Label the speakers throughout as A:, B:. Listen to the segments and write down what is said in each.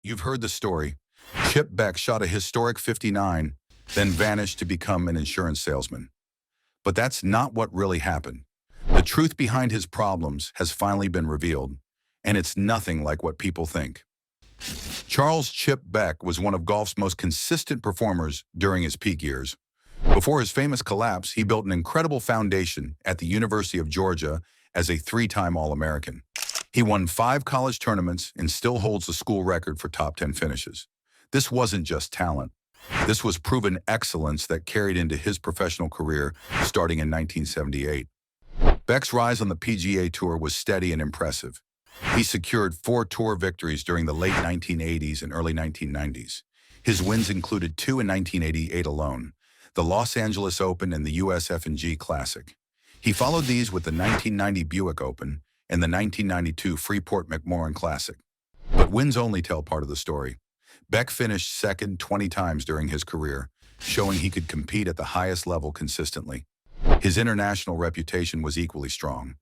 A: You've heard the story. Chip Beck shot a historic 59, then vanished to become an insurance salesman. But that's not what really happened. The truth behind his problems has finally been revealed, and it's nothing like what people think. Charles Chip Beck was one of golf's most consistent performers during his peak years. Before his famous collapse, he built an incredible foundation at the University of Georgia as a three-time All-American. He won 5 college tournaments and still holds the school record for top 10 finishes. This wasn't just talent. This was proven excellence that carried into his professional career starting in 1978. Beck's rise on the PGA Tour was steady and impressive. He secured 4 tour victories during the late 1980s and early 1990s. His wins included 2 in 1988 alone, the Los Angeles Open and the US F&G Classic. He followed these with the 1990 Buick Open and the 1992 Freeport-McMoRan Classic. But wins only tell part of the story. Beck finished second 20 times during his career, showing he could compete at the highest level consistently. His international reputation was equally strong.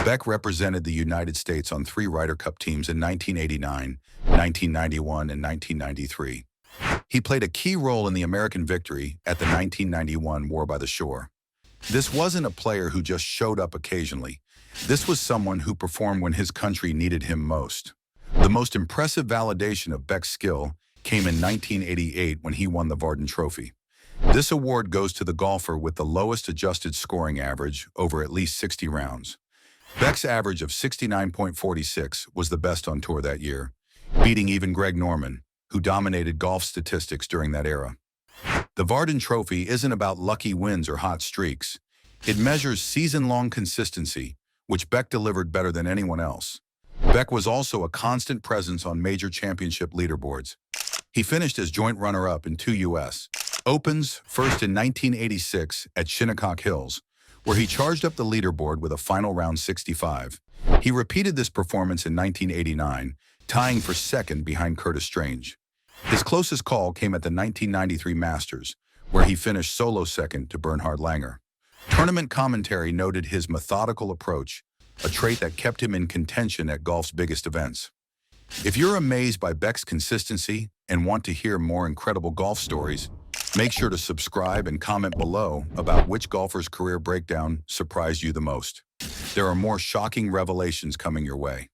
A: Beck represented the United States on 3 Ryder Cup teams in 1989, 1991, and 1993. He played a key role in the American victory at the 1991 War by the Shore. This wasn't a player who just showed up occasionally. This was someone who performed when his country needed him most. The most impressive validation of Beck's skill came in 1988 when he won the Vardon Trophy. This award goes to the golfer with the lowest adjusted scoring average over at least 60 rounds. Beck's average of 69.46 was the best on tour that year, beating even Greg Norman, who dominated golf statistics during that era. The Vardon Trophy isn't about lucky wins or hot streaks. It measures season-long consistency, which Beck delivered better than anyone else. Beck was also a constant presence on major championship leaderboards. He finished as joint runner-up in 2 U.S. Opens, first in 1986 at Shinnecock Hills, where he charged up the leaderboard with a final round 65. He repeated this performance in 1989, tying for second behind Curtis Strange. His closest call came at the 1993 Masters, where he finished solo second to Bernhard Langer. Tournament commentary noted his methodical approach, a trait that kept him in contention at golf's biggest events. If you're amazed by Beck's consistency and want to hear more incredible golf stories, make sure to subscribe and comment below about which golfer's career breakdown surprised you the most. There are more shocking revelations coming your way.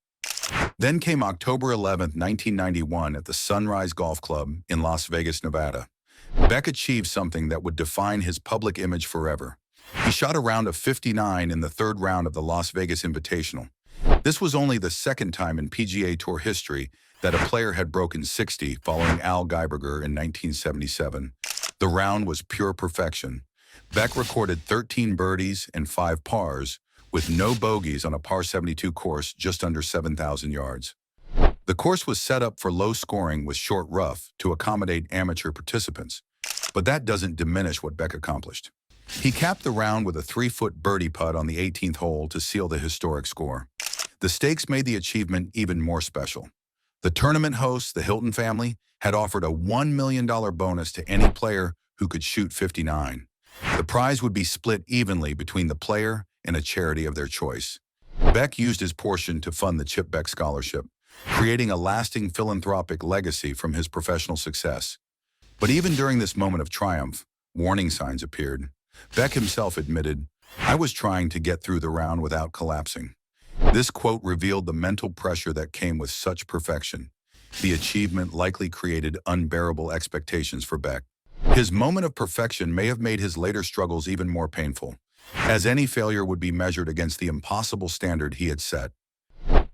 A: Then came October 11, 1991 at the Sunrise Golf Club in Las Vegas, Nevada. Beck achieved something that would define his public image forever. He shot a round of 59 in the 3rd round of the Las Vegas Invitational. This was only the second time in PGA Tour history that a player had broken 60 following Al Geiberger in 1977. The round was pure perfection. Beck recorded 13 birdies and 5 pars, with no bogeys on a par 72 course just under 7,000 yards. The course was set up for low scoring with short rough to accommodate amateur participants, but that doesn't diminish what Beck accomplished. He capped the round with a 3-foot birdie putt on the 18th hole to seal the historic score. The stakes made the achievement even more special. The tournament hosts, the Hilton family, had offered a $1 million bonus to any player who could shoot 59. The prize would be split evenly between the player and a charity of their choice. Beck used his portion to fund the Chip Beck Scholarship, creating a lasting philanthropic legacy from his professional success. But even during this moment of triumph, warning signs appeared. Beck himself admitted, "I was trying to get through the round without collapsing." This quote revealed the mental pressure that came with such perfection. The achievement likely created unbearable expectations for Beck. His moment of perfection may have made his later struggles even more painful, as any failure would be measured against the impossible standard he had set.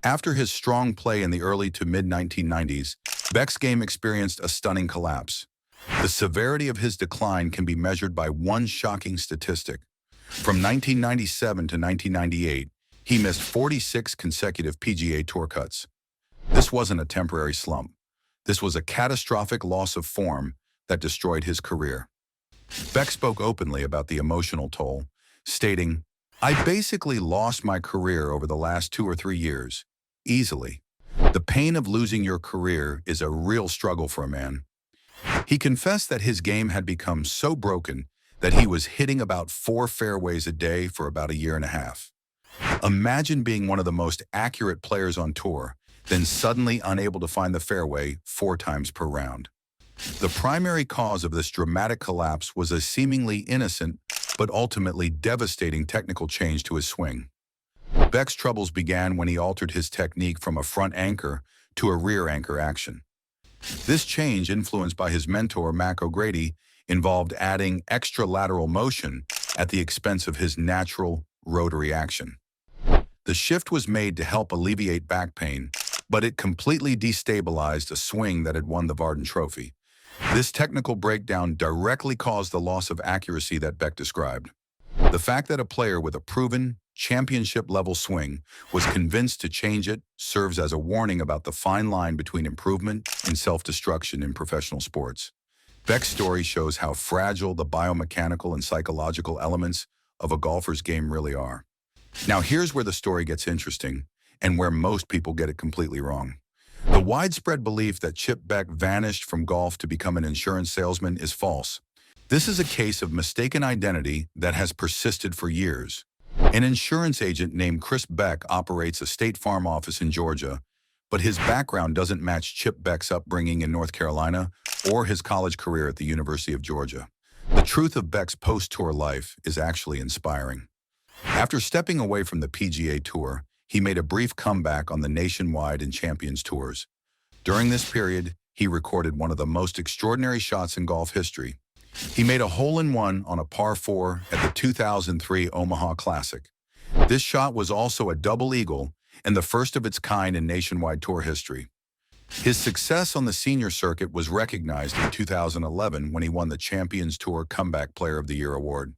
A: After his strong play in the early to mid-1990s, Beck's game experienced a stunning collapse. The severity of his decline can be measured by one shocking statistic. From 1997 to 1998, he missed 46 consecutive PGA Tour cuts. This wasn't a temporary slump. This was a catastrophic loss of form that destroyed his career. Beck spoke openly about the emotional toll, stating, "I basically lost my career over the last 2 or 3 years, easily. The pain of losing your career is a real struggle for a man." He confessed that his game had become so broken that he was hitting about 4 fairways a day for about a year and a half. Imagine being one of the most accurate players on tour, then suddenly unable to find the fairway 4 times per round. The primary cause of this dramatic collapse was a seemingly innocent but ultimately devastating technical change to his swing. Beck's troubles began when he altered his technique from a front anchor to a rear anchor action. This change, influenced by his mentor Mac O'Grady, involved adding extra lateral motion at the expense of his natural rotary action. The shift was made to help alleviate back pain, but it completely destabilized a swing that had won the Varden Trophy. This technical breakdown directly caused the loss of accuracy that Beck described. The fact that a player with a proven, championship-level swing was convinced to change it serves as a warning about the fine line between improvement and self-destruction in professional sports. Beck's story shows how fragile the biomechanical and psychological elements of a golfer's game really are. Now here's where the story gets interesting, and where most people get it completely wrong. The widespread belief that Chip Beck vanished from golf to become an insurance salesman is false. This is a case of mistaken identity that has persisted for years. An insurance agent named Chris Beck operates a State Farm office in Georgia, but his background doesn't match Chip Beck's upbringing in North Carolina or his college career at the University of Georgia. The truth of Beck's post-tour life is actually inspiring. After stepping away from the PGA Tour, he made a brief comeback on the Nationwide and Champions Tours. During this period, he recorded one of the most extraordinary shots in golf history. He made a hole-in-one on a par 4 at the 2003 Omaha Classic. This shot was also a double eagle and the first of its kind in Nationwide Tour history. His success on the senior circuit was recognized in 2011 when he won the Champions Tour Comeback Player of the Year award.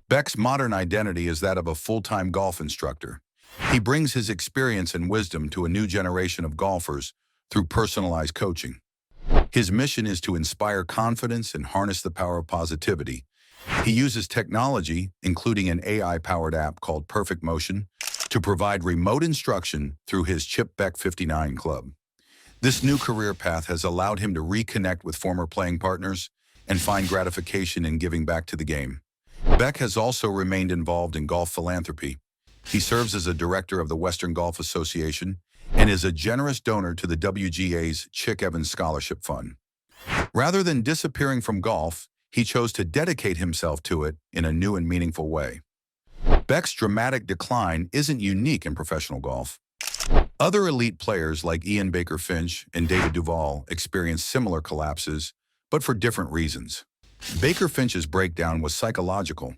A: Beck's modern identity is that of a full-time golf instructor. He brings his experience and wisdom to a new generation of golfers through personalized coaching. His mission is to inspire confidence and harness the power of positivity. He uses technology, including an AI-powered app called Perfect Motion, to provide remote instruction through his Chip Beck 59 Club. This new career path has allowed him to reconnect with former playing partners and find gratification in giving back to the game. Beck has also remained involved in golf philanthropy. He serves as a director of the Western Golf Association and is a generous donor to the WGA's Chick Evans Scholarship Fund. Rather than disappearing from golf, he chose to dedicate himself to it in a new and meaningful way. Beck's dramatic decline isn't unique in professional golf. Other elite players like Ian Baker Finch and David Duval experienced similar collapses, but for different reasons. Baker Finch's breakdown was psychological.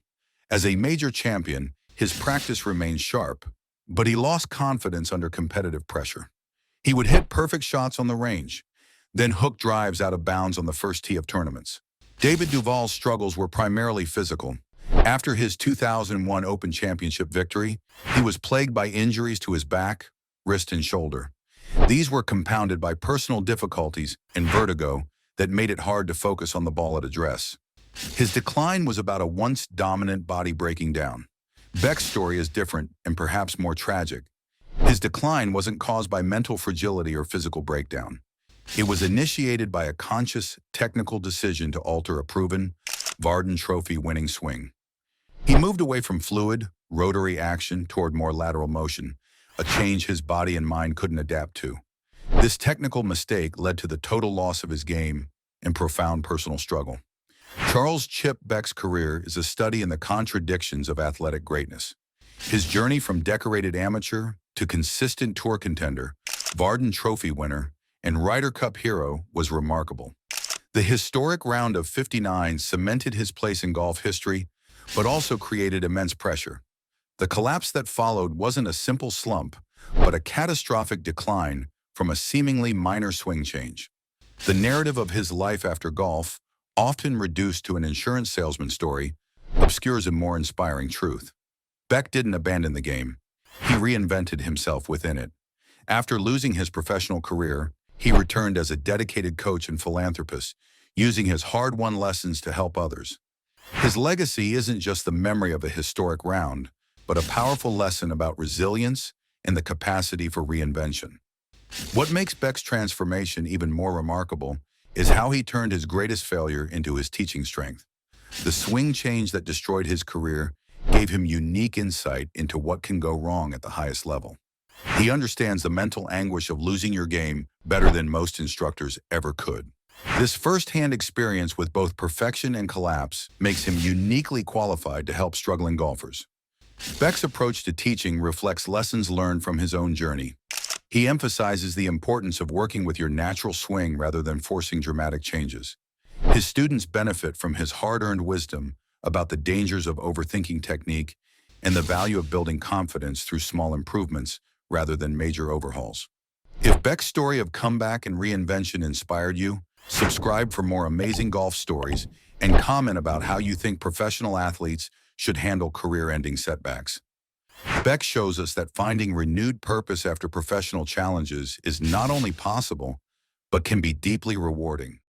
A: As a major champion, his practice remained sharp, but he lost confidence under competitive pressure. He would hit perfect shots on the range, then hook drives out of bounds on the first tee of tournaments. David Duval's struggles were primarily physical. After his 2001 Open Championship victory, he was plagued by injuries to his back, wrist, and shoulder. These were compounded by personal difficulties and vertigo that made it hard to focus on the ball at address. His decline was about a once dominant body breaking down. Beck's story is different and perhaps more tragic. His decline wasn't caused by mental fragility or physical breakdown. It was initiated by a conscious, technical decision to alter a proven, Varden Trophy winning swing. He moved away from fluid, rotary action toward more lateral motion, a change his body and mind couldn't adapt to. This technical mistake led to the total loss of his game and profound personal struggle. Charles Chip Beck's career is a study in the contradictions of athletic greatness. His journey from decorated amateur to consistent tour contender, Varden Trophy winner, and Ryder Cup hero was remarkable. The historic round of 59 cemented his place in golf history, but also created immense pressure. The collapse that followed wasn't a simple slump, but a catastrophic decline from a seemingly minor swing change. The narrative of his life after golf, often reduced to an insurance salesman story, obscures a more inspiring truth. Beck didn't abandon the game. He reinvented himself within it. After losing his professional career, he returned as a dedicated coach and philanthropist, using his hard-won lessons to help others. His legacy isn't just the memory of a historic round, but a powerful lesson about resilience and the capacity for reinvention. What makes Beck's transformation even more remarkable is how he turned his greatest failure into his teaching strength. The swing change that destroyed his career gave him unique insight into what can go wrong at the highest level. He understands the mental anguish of losing your game better than most instructors ever could. This first-hand experience with both perfection and collapse makes him uniquely qualified to help struggling golfers. Beck's approach to teaching reflects lessons learned from his own journey. He emphasizes the importance of working with your natural swing rather than forcing dramatic changes. His students benefit from his hard-earned wisdom about the dangers of overthinking technique and the value of building confidence through small improvements rather than major overhauls. If Beck's story of comeback and reinvention inspired you, subscribe for more amazing golf stories and comment about how you think professional athletes should handle career-ending setbacks. Beck shows us that finding renewed purpose after professional challenges is not only possible, but can be deeply rewarding.